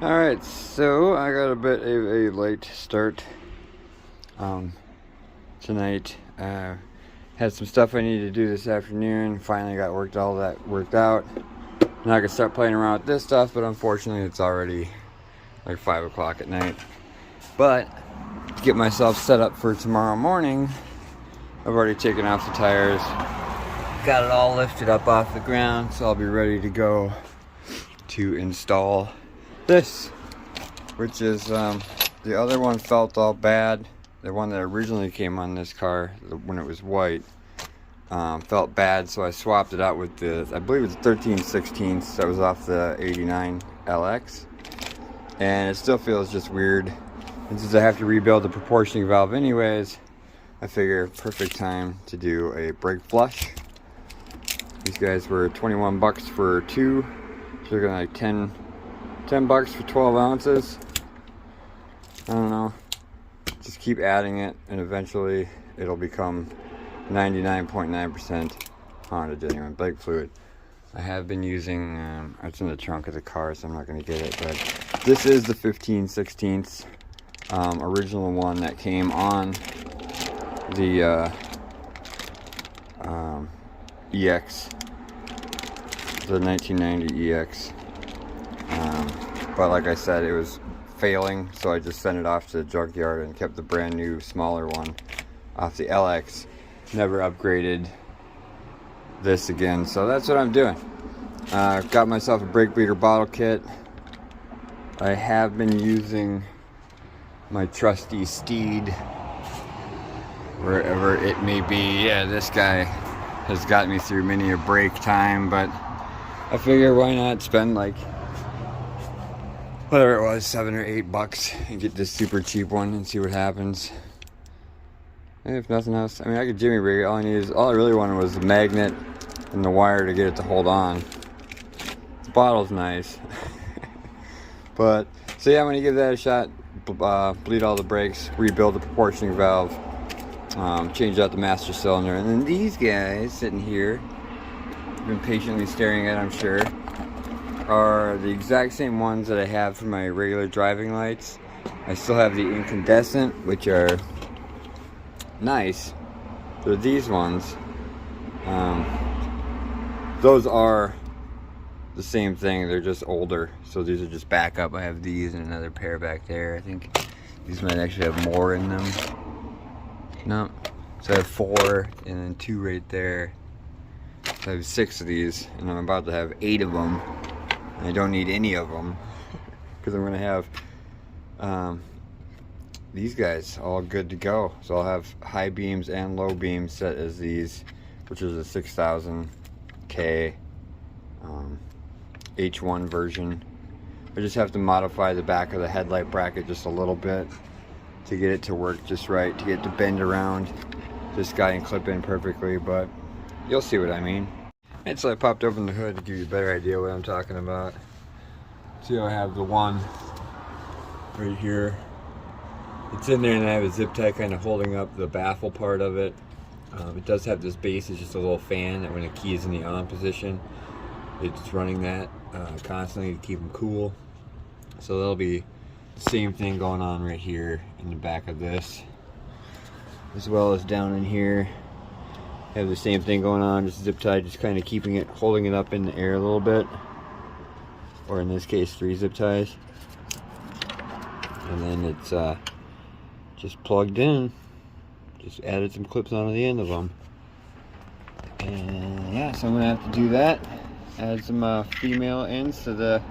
Alright, so I got a bit of a late start tonight. Had some stuff I needed to do this afternoon. Finally got all that worked out. Now I can start playing around with this stuff, but unfortunately it's already like 5 o'clock at night. But to get myself set up for tomorrow morning, I've already taken off the tires, got it all lifted up off the ground, so I'll be ready to go to install this, which is the other one felt all bad. The one that originally came on this car when it was white felt bad, so I swapped it out with the, I believe it's 13/16 that was off the 89 LX, and it still feels just weird. And since I have to rebuild the proportioning valve anyways, I figure perfect time to do a brake flush. These guys were 21 bucks for two, so they're gonna like 10 bucks for 12 ounces. I don't know. Just keep adding it, and eventually it'll become 99.9% Honda genuine brake fluid. I have been using, it's in the trunk of the car, so I'm not going to get it, but this is the 15/16 original one that came on the EX, the 1990 EX. But like I said, it was failing, so I just sent it off to the junkyard and kept the brand new smaller one off the LX. Never upgraded this again, so that's what I'm doing. Got myself a brake bleeder bottle kit. I have been using my trusty Steed wherever it may be. Yeah, this guy has got me through many a break time, but I figure why not spend like whatever it was, 7 or 8 bucks, and get this super cheap one and see what happens. And if nothing else, I mean, I could jimmy rig it. All I really wanted was the magnet and the wire to get it to hold on. The bottle's nice. But, so yeah, I'm going to give that a shot. Bleed all the brakes, rebuild the proportioning valve, change out the master cylinder. And then these guys sitting here, been patiently staring at, I'm sure, are the exact same ones that I have for my regular driving lights. I still have the incandescent, which are nice. So these ones, those are the same thing, they're just older, so these are just backup. I have these and another pair back there. I think these might actually have more in them. No, so I have 4 and then 2 right there. So I have 6 of these, and I'm about to have 8 of them. I don't need any of them because I'm going to have these guys all good to go. So I'll have high beams and low beams set as these, which is a 6000K H1 version. I just have to modify the back of the headlight bracket just a little bit to get it to work just right, to get it to bend around this guy and clip in perfectly, but you'll see what I mean. And so I popped open the hood to give you a better idea what I'm talking about. See, I have the one right here. It's in there, and I have a zip tie kind of holding up the baffle part of it. It does have this base. It's just a little fan that when the key is in the on position, it's running that constantly to keep them cool. So that'll be the same thing going on right here in the back of this, as well as down in here. Have the same thing going on, just zip tie, just kind of keeping it, holding it up in the air a little bit, or in this case 3 zip ties, and then it's just plugged in. Just added some clips onto the end of them, and yeah, so I'm gonna have to do that. Add some female ends to the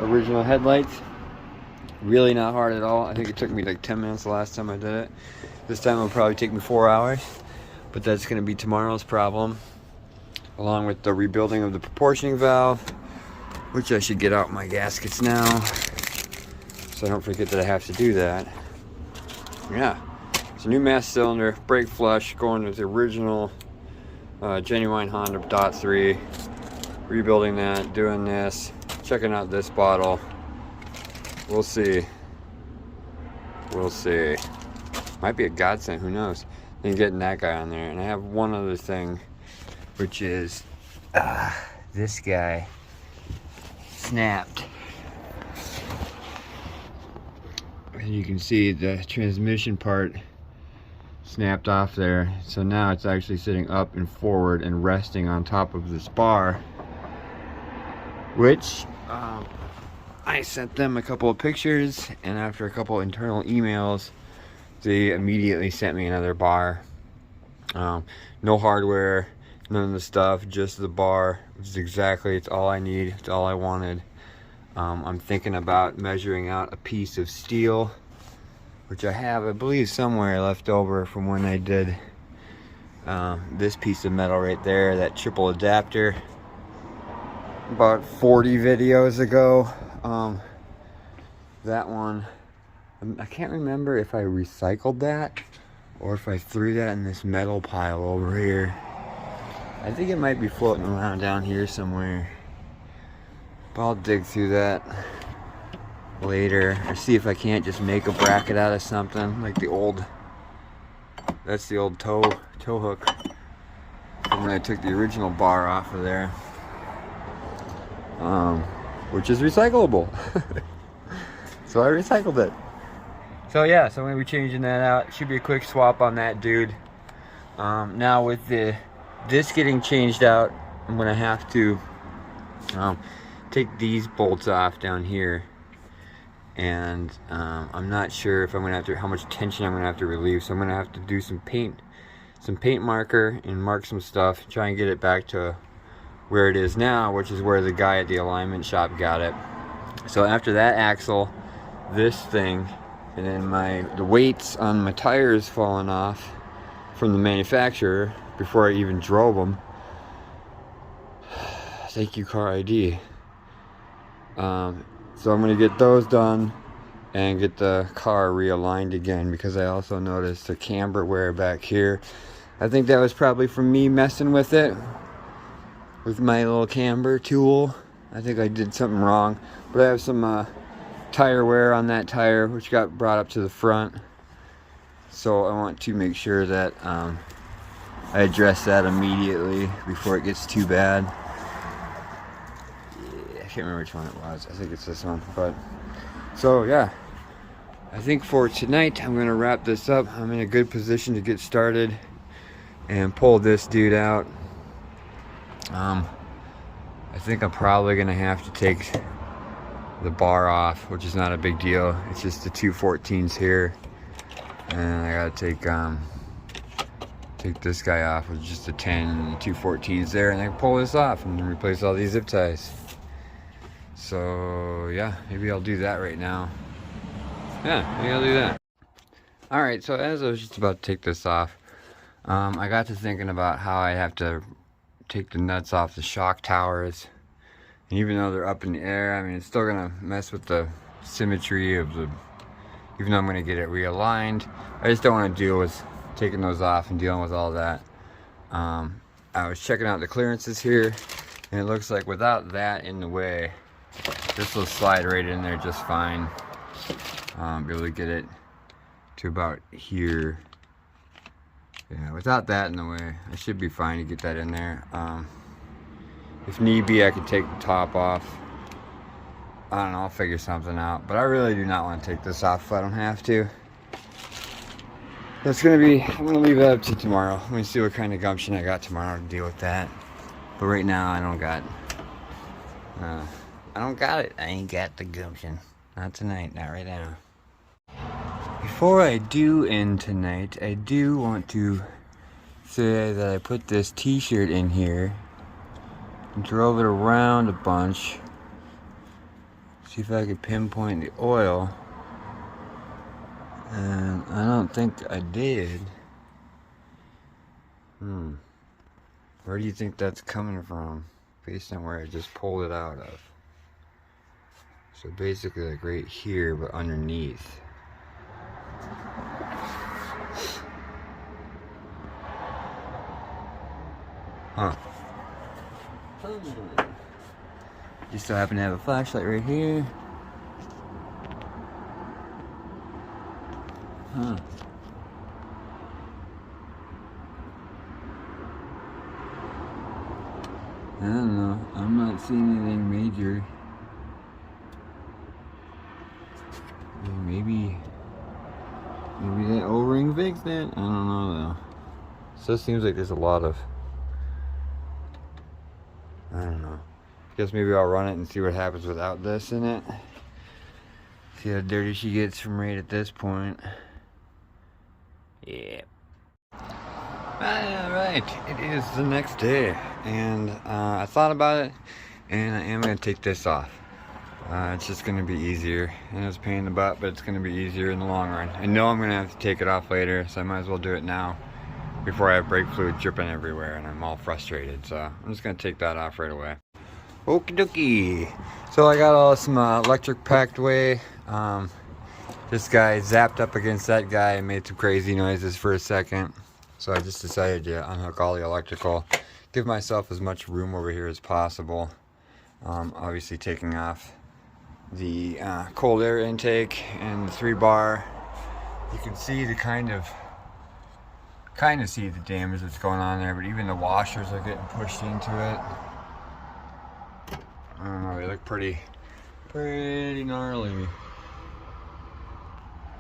original headlights. Really not hard at all. I think it took me like 10 minutes the last time I did it. This time it'll probably take me 4 hours. But that's going to be tomorrow's problem, along with the rebuilding of the proportioning valve, which I should get out my gaskets now, so I don't forget that I have to do that. Yeah, it's a new master cylinder, brake flush, going with the original genuine Honda Dot 3, rebuilding that, doing this, checking out this bottle. We'll see. We'll see. Might be a godsend, who knows? And getting that guy on there. And I have one other thing, which is this guy snapped. as you can see, the transmission part snapped off there, so now it's actually sitting up and forward and resting on top of this bar, which I sent them a couple of pictures, and after a couple internal emails they immediately sent me another bar. No hardware, none of the stuff, just the bar. It's all I need, it's all I wanted. I'm thinking about measuring out a piece of steel, which I have, I believe, somewhere left over from when I did this piece of metal right there, that triple adapter, about 40 videos ago. That one, I can't remember if I recycled that or if I threw that in this metal pile over here. I think it might be floating around down here somewhere, but I'll dig through that later, or see if I can't just make a bracket out of something like the old, that's the old toe hook from when I took the original bar off of there, which is recyclable. So I recycled it. So yeah, so I'm gonna be changing that out. Should be a quick swap on that dude. Now with this getting changed out, I'm gonna have to take these bolts off down here, and I'm not sure if I'm gonna have to, how much tension I'm gonna have to relieve. So I'm gonna have to do some paint marker and mark some stuff, try and get it back to where it is now, which is where the guy at the alignment shop got it. So after that axle, this thing, and then the weights on my tires falling off from the manufacturer before I even drove them. Thank you, car ID. So I'm gonna get those done and get the car realigned again, because I also noticed the camber wear back here. I think that was probably from me messing with it with my little camber tool. I think I did something wrong, but I have some tire wear on that tire, which got brought up to the front, so I want to make sure that I address that immediately before it gets too bad. Yeah, I can't remember which one it was. I think it's this one. But so yeah, I think for tonight I'm gonna wrap this up. I'm in a good position to get started and pull this dude out. I think I'm probably gonna have to take the bar off, which is not a big deal. It's just the 214s here, and I gotta take this guy off with just the 10 and 214s there, and I can pull this off and replace all these zip ties. So yeah, maybe I'll do that right now. Yeah, maybe I'll do that. All right, so as I was just about to take this off, I got to thinking about how I have to take the nuts off the shock towers. And even though they're up in the air, I mean, it's still gonna mess with the symmetry of the, even though I'm gonna get it realigned, I just don't want to deal with taking those off and dealing with all that. I was checking out the clearances here, and it looks like without that in the way, this will slide right in there just fine. Be able to get it to about here. Yeah, without that in the way, I should be fine to get that in there. If need be, I could take the top off. I don't know, I'll figure something out. But I really do not want to take this off if I don't have to. That's gonna be, I'm gonna leave that up to tomorrow. Let me see what kind of gumption I got tomorrow to deal with that. But right now, I don't got it. I ain't got the gumption. Not tonight, not right now. Before I do end tonight, I do want to say that I put this t-shirt in here, drove it around a bunch, see if I could pinpoint the oil, and I don't think I did. Where do you think that's coming from, based on where I just pulled it out of? So basically like right here, but underneath. Huh. You still happen to have a flashlight right here. Huh. I don't know. I'm not seeing anything major. Maybe Maybe that O-ring fixed it? I don't know though. So it seems like there's a lot of, I don't know. Guess maybe I'll run it and see what happens without this in it. See how dirty she gets from right at this point. Yeah. Alright, it is the next day, and I thought about it, and I am going to take this off. It's just going to be easier, and it's a pain in the butt, but it's going to be easier in the long run. I know I'm going to have to take it off later, so I might as well do it now before I have brake fluid dripping everywhere and I'm all frustrated. So I'm just going to take that off right away. Okie dokie. So I got all some electric packed away. This guy zapped up against that guy and made some crazy noises for a second. So I just decided to unhook all the electrical, give myself as much room over here as possible. Obviously taking off the cold air intake and the 3-bar. You can see the kind of see the damage that's going on there, but even the washers are getting pushed into it. I don't know, they look pretty gnarly.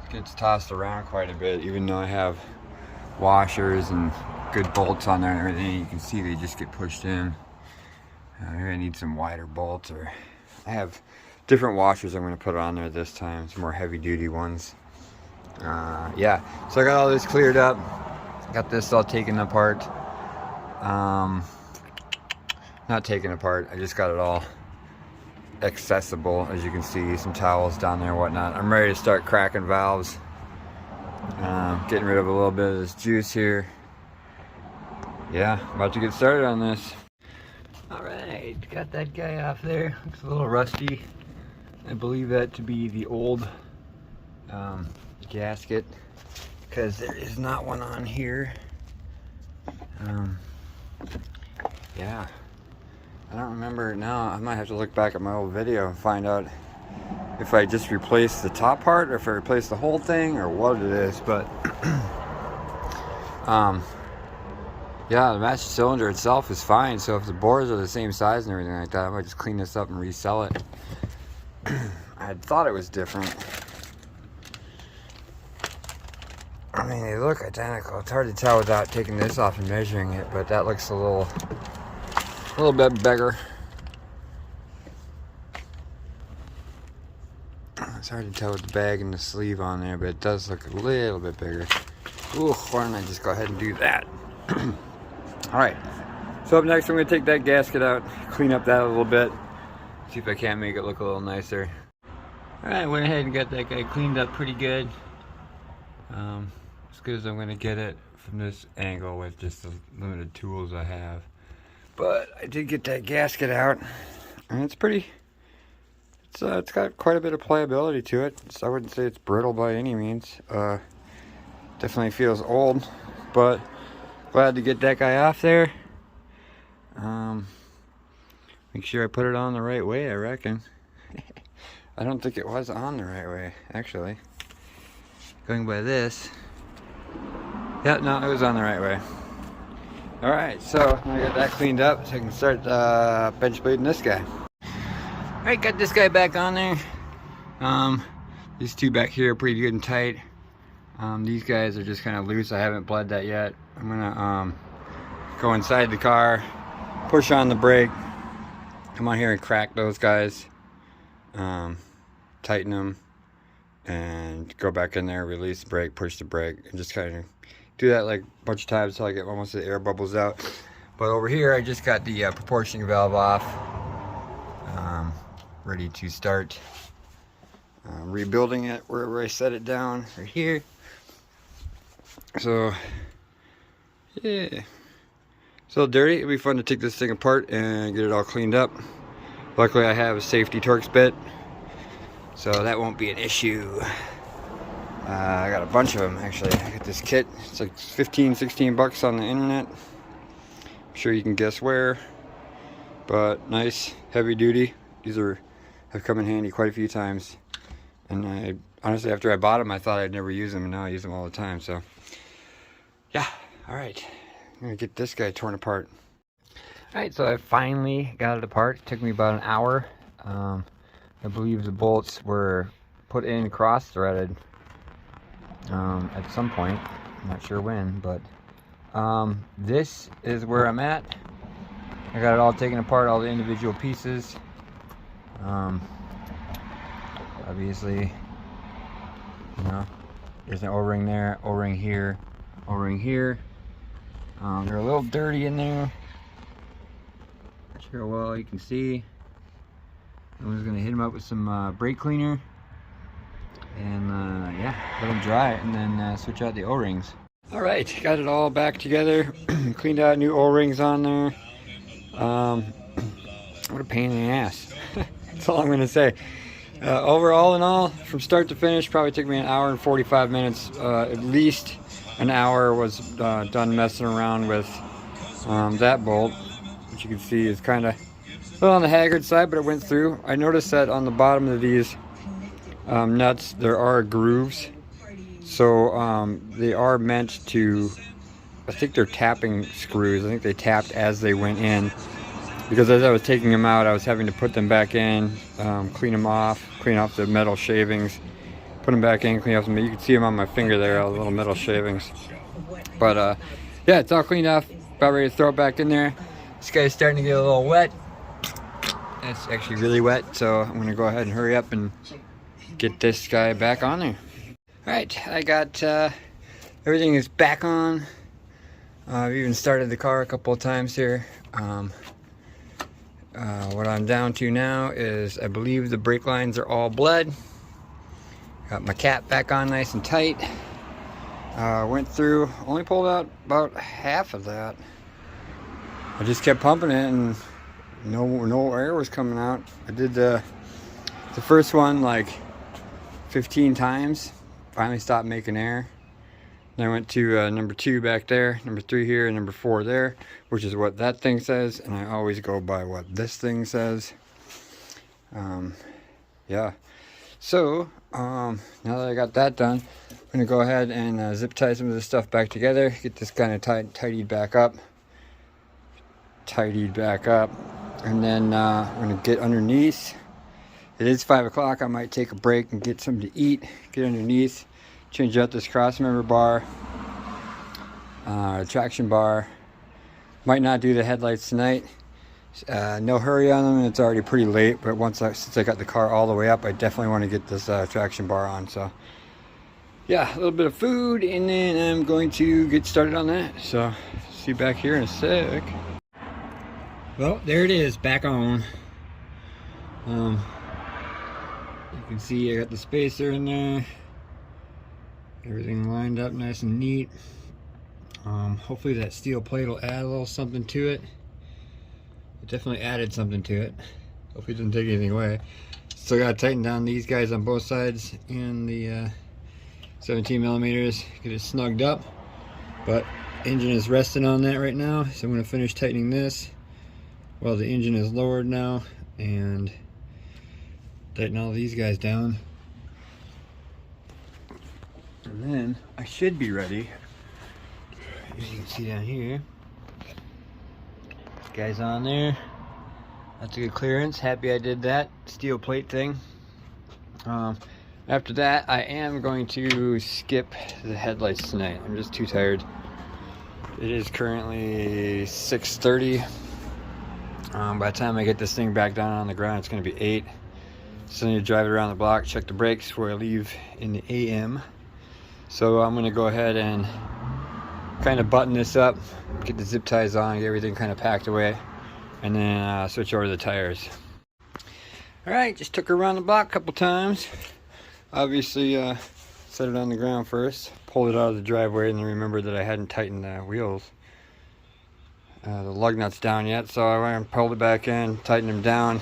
It gets tossed around quite a bit, even though I have washers and good bolts on there and everything. You can see they just get pushed in. Maybe I need some wider bolts, or I have different washers I'm going to put on there this time, some more heavy duty ones. Yeah, so I got all this cleared up, got this all taken apart. Not taken apart, I just got it all accessible, as you can see, some towels down there and whatnot. I'm ready to start cracking valves, getting rid of a little bit of this juice here. Yeah, about to get started on this. Alright, got that guy off there. Looks a little rusty. I believe that to be the old gasket, because there is not one on here. Yeah, I don't remember now. I might have to look back at my old video and find out if I just replaced the top part or if I replaced the whole thing or what it is. But yeah, the master cylinder itself is fine, so if the bores are the same size and everything like that, I might just clean this up and resell it. I had thought it was different. I mean, they look identical. It's hard to tell without taking this off and measuring it, but that looks a little bit bigger. It's hard to tell with the bag and the sleeve on there, but it does look a little bit bigger. Ooh, why don't I just go ahead and do that? Alright, so up next I'm going to take that gasket out, clean up that a little bit, see if I can't make it look a little nicer. Alright, went ahead and got that guy cleaned up pretty good. As good as I'm going to get it from this angle with just the limited tools I have. But I did get that gasket out, and it's pretty, it's got quite a bit of playability to it. I wouldn't say it's brittle by any means. Definitely feels old, but glad to get that guy off there. Make sure I put it on the right way, I reckon. I don't think it was on the right way, actually. Going by this. Yeah, no, it was on the right way. Alright, so I got that cleaned up so I can start bench blading this guy. Alright, got this guy back on there. These two back here are pretty good and tight. These guys are just kind of loose. I haven't bled that yet. I'm gonna go inside the car, push on the brake, come on here and crack those guys, tighten them, and go back in there, release the brake, push the brake, and just kind of do that like a bunch of times until I get almost the air bubbles out. But over here I just got the proportioning valve off, ready to start rebuilding it wherever I set it down, right here. So yeah, it's a little dirty. It'll be fun to take this thing apart and get it all cleaned up. Luckily I have a safety Torx bit, so that won't be an issue. I got a bunch of them actually. I got this kit. It's like 15-16 bucks on the internet. I'm sure you can guess where, but nice, heavy duty. These have come in handy quite a few times, and I honestly, after I bought them, I thought I'd never use them, and now I use them all the time. So yeah, all right, I'm gonna get this guy torn apart. All right, so I finally got it apart. It took me about an hour. I believe the bolts were put in cross-threaded at some point. I'm not sure when, but this is where I'm at. I got it all taken apart, all the individual pieces. Obviously, you know, there's an O-ring there, O-ring here, O-ring here. They're a little dirty in there. Not sure how well you can see. I'm just gonna hit them up with some brake cleaner and yeah, let them dry and then switch out the O-rings. All right, got it all back together. Cleaned out new O-rings on there. What a pain in the ass. That's all I'm gonna say. Overall and all, from start to finish, probably took me an hour and 45 minutes. At least an hour was done messing around with that bolt, which you can see is kind of a little on the haggard side, but it went through. I noticed that on the bottom of these nuts there are grooves, so they are meant to, I think they're tapping screws. I think they tapped as they went in, because as I was taking them out I was having to put them back in, clean them off, clean off the metal shavings, put them back in, clean off them. You can see them on my finger there, all the little metal shavings. But yeah, it's all cleaned off, about ready to throw it back in there. This guy's starting to get a little wet. It's actually really wet, so I'm gonna go ahead and hurry up and get this guy back on there. All right, I got everything is back on. I've even started the car a couple of times here. What I'm down to now is, I believe the brake lines are all bled. Got my cap back on nice and tight. Went through, only pulled out about half of that. I just kept pumping it and no air was coming out. I did the first one like 15 times. Finally stopped making air. Then I went to number 2 back there, number 3 here, and number 4 there, which is what that thing says, and I always go by what this thing says. Yeah. So now that I got that done, I'm gonna go ahead and zip tie some of this stuff back together, get this kind of tidied back up, and then I'm gonna get underneath. It is 5 o'clock. I might take a break and get something to eat, get underneath, change out this cross member bar, traction bar. Might not do the headlights tonight. No hurry on them, it's already pretty late, but since I got the car all the way up, I definitely want to get this traction bar on. So yeah, a little bit of food, and then I'm going to get started on that. So see you back here in a sec. Well, there it is, back on. You can see I got the spacer in there, everything lined up nice and neat. Hopefully that steel plate will add a little something to it. It definitely added something to it. Hopefully it doesn't take anything away. Still gotta tighten down these guys on both sides and the 17 millimeters, get it snugged up. But engine is resting on that right now, so I'm gonna finish tightening this while the engine is lowered now, and tighten all these guys down. And then I should be ready. As you can see down here, this guy's on there. That's a good clearance. Happy I did that steel plate thing. After that, I am going to skip the headlights tonight. I'm just too tired. It is currently 6:30. By the time I get this thing back down on the ground, it's going to be 8. So I need to drive it around the block, check the brakes before I leave in the AM. So I'm going to go ahead and kind of button this up, get the zip ties on, get everything kind of packed away, and then switch over the tires. Alright, just took her around the block a couple times. Obviously set it on the ground first, pulled it out of the driveway, and then remembered that I hadn't tightened the wheels. The lug nut's down yet, so I went and pulled it back in, tightened them down.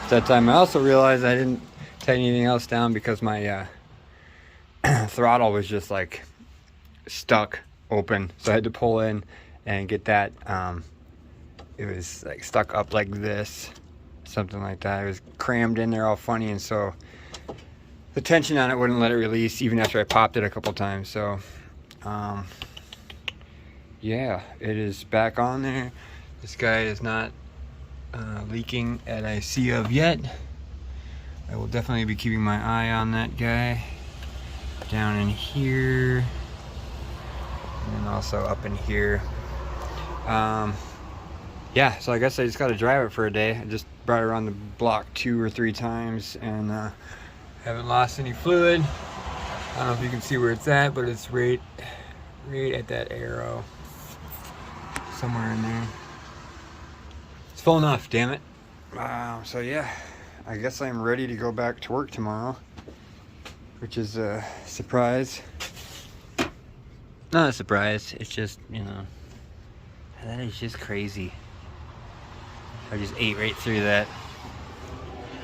At that time I also realized I didn't tighten anything else down because my throttle was just like stuck open, so I had to pull in and get that. It was like stuck up like this, something like that. It was crammed in there all funny, and so the tension on it wouldn't let it release even after I popped it a couple times. So yeah, it is back on there. This guy is not leaking that I see of yet. I will definitely be keeping my eye on that guy. down in here, and then also up in here. Yeah, so I guess I just got to drive it for a day. I just brought it around the block 2 or 3 times, and haven't lost any fluid. I don't know if you can see where it's at, but it's right at that arrow, somewhere in there. It's full enough, damn it. So yeah, I guess I'm ready to go back to work tomorrow, which is a surprise. Not a surprise, it's just, you know, that is just crazy. I just ate right through that.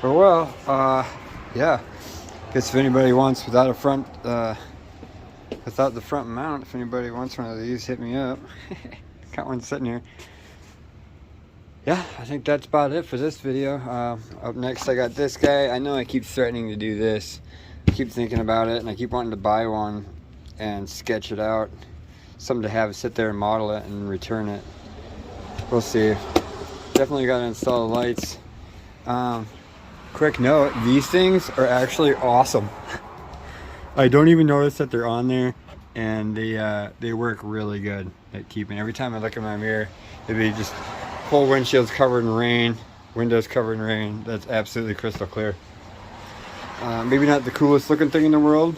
But well, yeah. Guess if anybody wants without the front mount, if anybody wants one of these, hit me up. Got one sitting here. Yeah, I think that's about it for this video. Up next, I got this guy. I know I keep threatening to do this. I keep thinking about it, and I keep wanting to buy one and sketch it out. Something to have sit there and model it and return it. We'll see. Definitely got to install the lights. Quick note, these things are actually awesome. I don't even notice that they're on there, and they work really good at keeping. Every time I look in my mirror, it'd be just whole windshield's covered in rain, windows covered in rain. That's absolutely crystal clear. Maybe not the coolest looking thing in the world.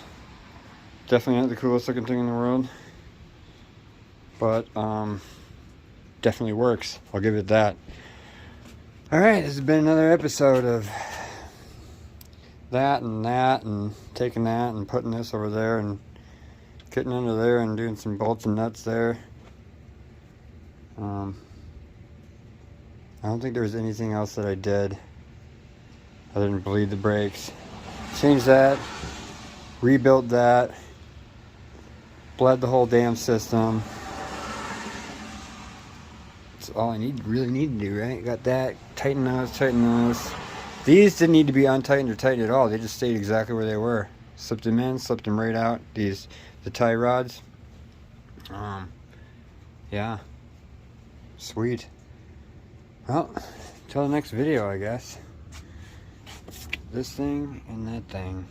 Definitely not the coolest looking thing in the world. But definitely works. I'll give it that. Alright, this has been another episode of that and taking that and putting this over there and getting under there and doing some bolts and nuts there. I don't think there was anything else that I did other than bleed the brakes. Changed that, rebuilt that, bled the whole damn system. That's all I really need to do, right? Got that, tighten those. These didn't need to be untightened or tightened at all. They just stayed exactly where they were. Slipped them in, slipped them right out. The tie rods. Yeah. Sweet. Well, until the next video, I guess. This thing and that thing.